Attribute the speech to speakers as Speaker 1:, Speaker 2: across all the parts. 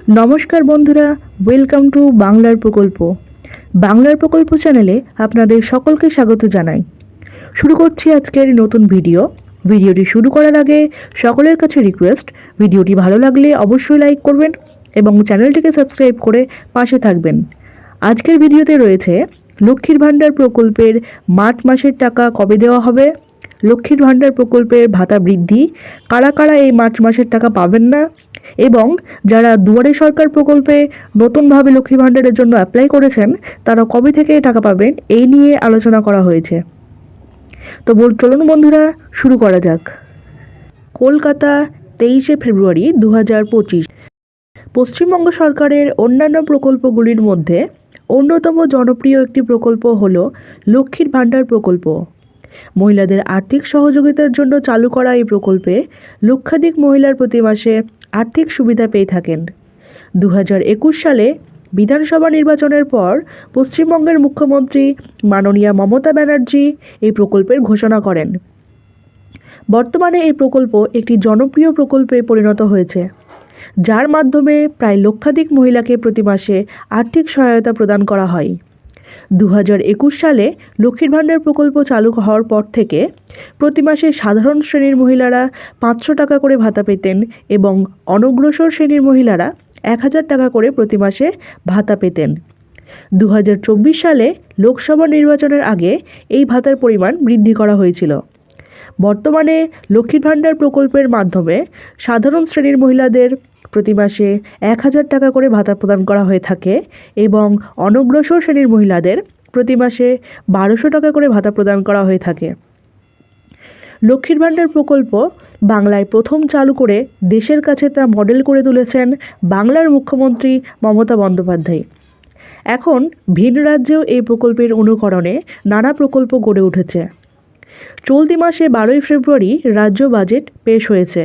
Speaker 1: নমস্কার বন্ধুরা, welcome to বাংলার প্রকল্প। বাংলার প্রকল্প চ্যানেলে আপনাদের সকলকে স্বাগত জানাই। শুরু করছি আজকের নতুন ভিডিওটি শুরু করার আগে সকলের কাছে রিকোয়েস্ট, ভিডিওটি ভালো লাগলে অবশ্যই লাইক করবেন এবং চ্যানেলটিকে সাবস্ক্রাইব করে পাশে থাকবেন। আজকের ভিডিওতে রয়েছে লক্ষ্মীর ভাণ্ডার প্রকল্পের মার্চ মাসের টাকা কবে দেওয়া হবে, লক্ষ্মীর ভাণ্ডার প্রকল্পের ভাতা বৃদ্ধি, কারা কারা এই মার্চ মাসের টাকা পাবেন না, এবং যারা দুয়ারে সরকার প্রকল্পে নতুনভাবে লক্ষ্মী ভাণ্ডারের জন্য অ্যাপ্লাই করেছেন তারা কবে থেকে টাকা পাবেন এই নিয়ে আলোচনা করা হয়েছে। তো চলুন বন্ধুরা, শুরু করা যাক। কলকাতা, 23শে ফেব্রুয়ারি 2025। পশ্চিমবঙ্গ সরকারের অন্যান্য প্রকল্পগুলির মধ্যে অন্যতম জনপ্রিয় একটি প্রকল্প হল লক্ষ্মীর ভাণ্ডার প্রকল্প। মহিলাদের আর্থিক সহযোগিতার জন্য চালু করা এই প্রকল্পে লক্ষাধিক মহিলার প্রতি মাসে আর্থিক সুবিধা পেয়ে থাকেন। 2021 সালে বিধানসভা নির্বাচনের পর পশ্চিমবঙ্গের মুখ্যমন্ত্রী মাননীয়া মমতা ব্যানার্জি এই প্রকল্পের ঘোষণা করেন। বর্তমানে এই প্রকল্প একটি জনপ্রিয় প্রকল্পে পরিণত হয়েছে, যার মাধ্যমে প্রায় লক্ষাধিক মহিলাকে প্রতি মাসে আর্থিক সহায়তা প্রদান করা হয়। 2021 সালে লক্ষ্মীর ভাণ্ডার প্রকল্প চালু হওয়ার পর থেকে প্রতি মাসে সাধারণ শ্রেণীর মহিলারা 500 টাকা করে ভাতা পেতেন এবং অনগ্রসর শ্রেণীর মহিলারা 1000 টাকা করে প্রতি মাসে ভাতা পেতেন। 2024 সালে লোকসভা নির্বাচনের আগে এই ভাতার পরিমাণ বৃদ্ধি করা হয়েছিল। বর্তমানে লক্ষ্মীর ভাণ্ডার প্রকল্পের মাধ্যমে সাধারণ শ্রেণীর মহিলাদের প্রতি মাসে 1000 টাকা করে ভাতা প্রদান করা হয়ে থাকে এবং অনগ্রসর শ্রেণীর মহিলাদের প্রতি মাসে 1200 টাকা করে ভাতা প্রদান করা হয়ে থাকে। লক্ষ্মীর ভাণ্ডার প্রকল্প বাংলায় প্রথম চালু করে দেশের কাছে তা মডেল করে তুলেছেন বাংলার মুখ্যমন্ত্রী মমতা বন্দ্যোপাধ্যায়। এখন ভিন রাজ্যেও এই প্রকল্পের অনুকরণে নানা প্রকল্প গড়ে উঠেছে। চলতি মাসে 12ই ফেব্রুয়ারি রাজ্য বাজেট পেশ হয়েছে,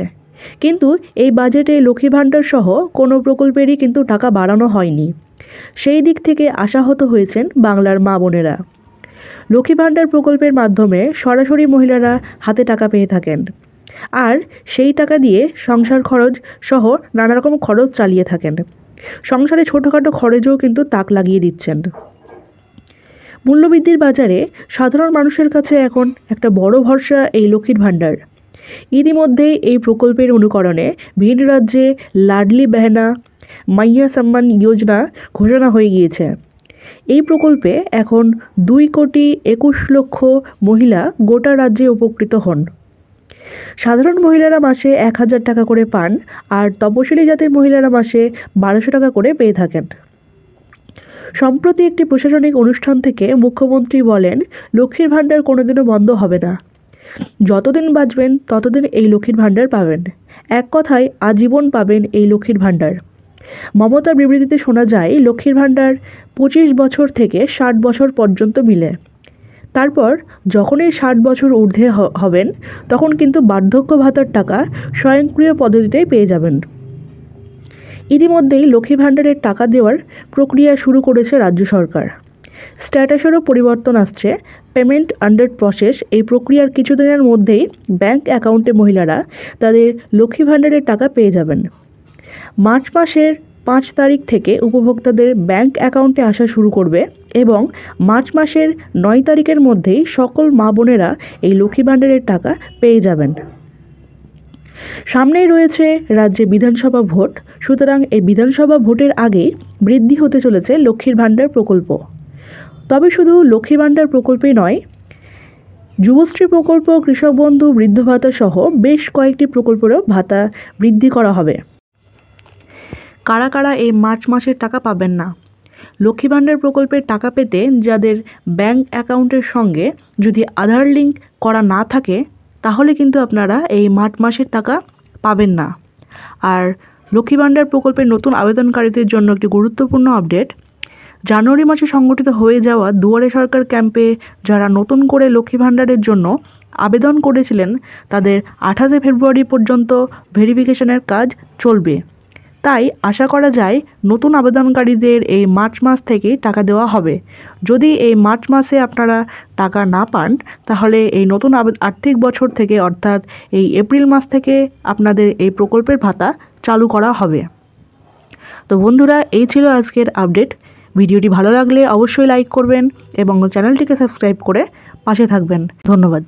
Speaker 1: কিন্তু এই বাজেটে লক্ষ্মী ভাণ্ডার সহ কোনো প্রকল্পেরই কিন্তু টাকা বাড়ানো হয়নি। সেই দিক থেকে আশাহত হয়েছেন বাংলার মা বোনেরা। লক্ষ্মী ভাণ্ডার প্রকল্পের মাধ্যমে সরাসরি মহিলারা হাতে টাকা পেয়ে থাকেন, আর সেই টাকা দিয়ে সংসার খরচ সহ নানা রকম খরচ চালিয়ে থাকেন। সংসারে ছোটোখাটো খরচেও কিন্তু তাক লাগিয়ে দিচ্ছেন। মূল্যবৃদ্ধির বাজারে সাধারণ মানুষের কাছে এখন একটা বড় ভরসা এই লক্ষ্মীর ভাণ্ডার। ইতিমধ্যেই এই প্রকল্পের অনুকরণে ভিন রাজ্যে লাডলি বেহনা মাইয়া সম্মান যোজনা ঘোষণা হয়ে গিয়েছে। এই প্রকল্পে এখন 2,21,00,000 মহিলা গোটা রাজ্যে উপকৃত হন। সাধারণ মহিলারা মাসে 1000 টাকা করে পান, আর তপশিলি জাতির মহিলারা মাসে 1200 টাকা করে পেয়ে থাকেন। সম্প্রতি একটি প্রশাসনিক অনুষ্ঠান থেকে মুখ্যমন্ত্রী বলেন, লক্ষ্মীর ভাণ্ডার কোনোদিনও বন্ধ হবে না। যতদিন বাঁচবেন ততদিন এই লক্ষ্মীর ভাণ্ডার পাবেন। এক কথায় আজীবন পাবেন এই লক্ষ্মীর ভাণ্ডার। মমতার বিবৃতিতে শোনা যায়, লক্ষ্মীর ভাণ্ডার 25 বছর থেকে 60 বছর পর্যন্ত মিলে। তারপর যখনই 60 বছর ঊর্ধ্বে হবেন তখন কিন্তু বার্ধক্য ভাতার টাকা স্বয়ংক্রিয় পদ্ধতিতেই পেয়ে যাবেন। ইতিমধ্যেই লক্ষ্মী ভাণ্ডারের টাকা দেওয়ার প্রক্রিয়া শুরু করেছে রাজ্য সরকার। স্ট্যাটাসেরও পরিবর্তন আসছে। পেমেন্ট আন্ডার প্রসেস এই প্রক্রিয়ার কিছুদিনের মধ্যেই ব্যাংক অ্যাকাউন্টে মহিলারা তাদের লক্ষ্মী ভাণ্ডারের টাকা পেয়ে যাবেন। মার্চ মাসের 5 তারিখ থেকে উপভোক্তাদের ব্যাংক অ্যাকাউন্টে আসা শুরু করবে এবং মার্চ মাসের 9 তারিখের মধ্যেই সকল মা বোনেরা এই লক্ষ্মী ভাণ্ডারের টাকা পেয়ে যাবেন। সামনেই রয়েছে রাজ্যে বিধানসভা ভোট, সুতরাং এই বিধানসভা ভোটের আগেই বৃদ্ধি হতে চলেছে লক্ষ্মীর ভাণ্ডার প্রকল্প। তবে শুধু লক্ষ্মী ভাণ্ডার প্রকল্পই নয়, যুবশ্রী প্রকল্প, কৃষক বন্ধু, বৃদ্ধ ভাতা সহ বেশ কয়েকটি প্রকল্পেরও ভাতা বৃদ্ধি করা হবে। কারা কারা এই মার্চ মাসের টাকা পাবেন না? লক্ষ্মী ভাণ্ডার প্রকল্পের টাকা পেতে যাদের ব্যাংক অ্যাকাউন্টের সঙ্গে যদি আধার লিঙ্ক করা না থাকে তাহলে কিন্তু আপনারা এই মার্চ মাসের টাকা পাবেন না। আর লক্ষ্মী ভাণ্ডার প্রকল্পের নতুন আবেদনকারীদের জন্য একটি গুরুত্বপূর্ণ আপডেট, জানুয়ারি মাসে সংগঠিত হয়ে যাওয়া দুয়ারে সরকার ক্যাম্পে যারা নতুন করে লক্ষ্মী ভাণ্ডারের জন্য আবেদন করেছিলেন তাদের 28শে ফেব্রুয়ারি পর্যন্ত ভেরিফিকেশনের কাজ চলবে। তাই আশা করা যায় নতুন আবেদনকারীদের এই মার্চ মাস থেকেই টাকা দেওয়া হবে। যদি এই মার্চ মাসে আপনারা টাকা না পান তাহলে এই নতুন আর্থিক বছর থেকে অর্থাৎ এই এপ্রিল মাস থেকে আপনাদের এই প্রকল্পের ভাতা চালু করা হবে। তো বন্ধুরা, এই ছিল আজকের আপডেট। ভিডিওটি ভালো লাগলে অবশ্যই লাইক করবেন এবং চ্যানেলটিকে সাবস্ক্রাইব করে পাশে থাকবেন। ধন্যবাদ।